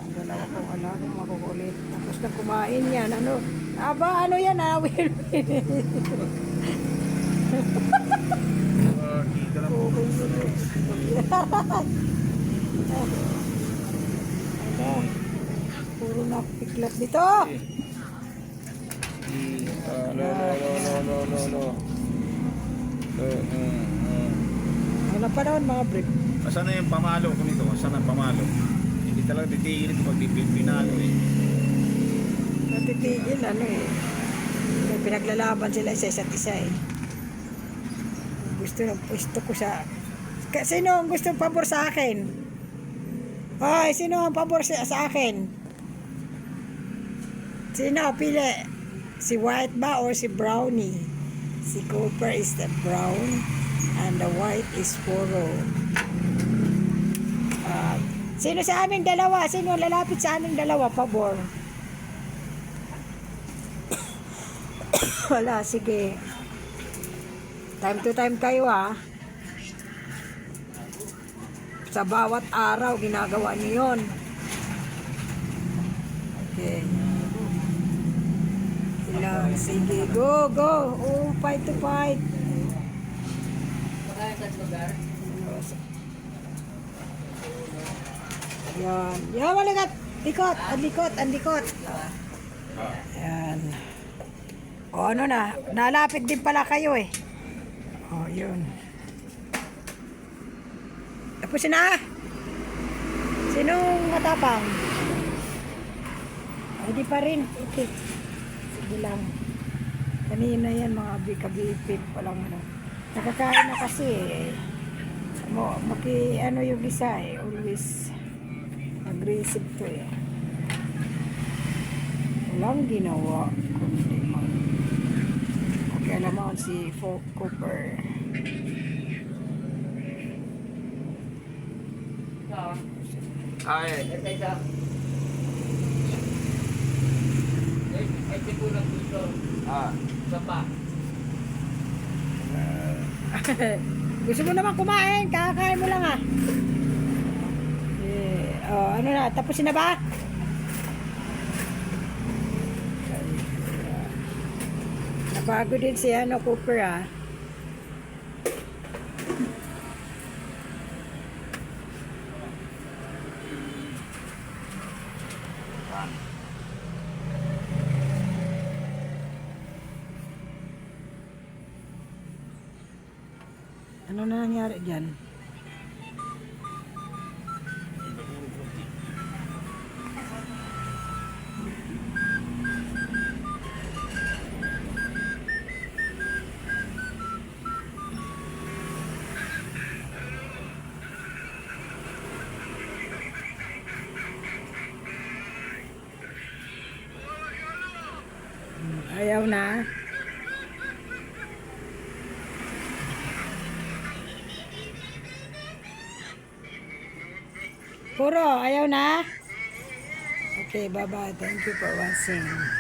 Ang dalawa kong alagang makukulit. Tapos na kumain yan. Ano? Aba, ano yan ah? Weird. Dito lang po. Ano? Puro na piklat dito. No. Wala pa naman mga brick. Asan na yung pamalo ko nito? Asan ang pamalo? Hindi talaga titigil ito pag pinalo eh. Natitigil ano eh. May pinaglalaban sila sa isa't isa eh. Gusto ko sa... Sino ang gusto pabor sa akin? Hoy, sino ang pabor sa akin? Sino pili? Si White ba or si Brownie? Si Cooper is the brown and the white is puro. Sino sa aming dalawa? Sino lalapit sa aming dalawa? Pabor. Wala, sige. Time to time kayo ha. Sa bawat araw, ginagawa niyo yun. Okay. Ilang, sige. Go, go. Oh, fight to fight. Yan. Yan, malikat. Likot, ang likot. Yan. O, ano na. Nalapit din pala kayo eh. O, yun. Tapos na. Sinong matapang? Ay, di pa rin. Okay. Sige lang. Kanina yan mga kabipip. Walang ano. Nakakain na kasi eh. Ano yung isa eh. Always aggressive to eh. Walang ginawa. Kundi alam mo si Cooper. Ay. Gusto mo naman kumain, kakain mo lang ah. Oh, ano na, tapos na ba? Nabago din si Cooper ah. Ano na nangyari dyan? Ayaw na. Puro, ayaw na. Okay, bye-bye. Thank you for watching.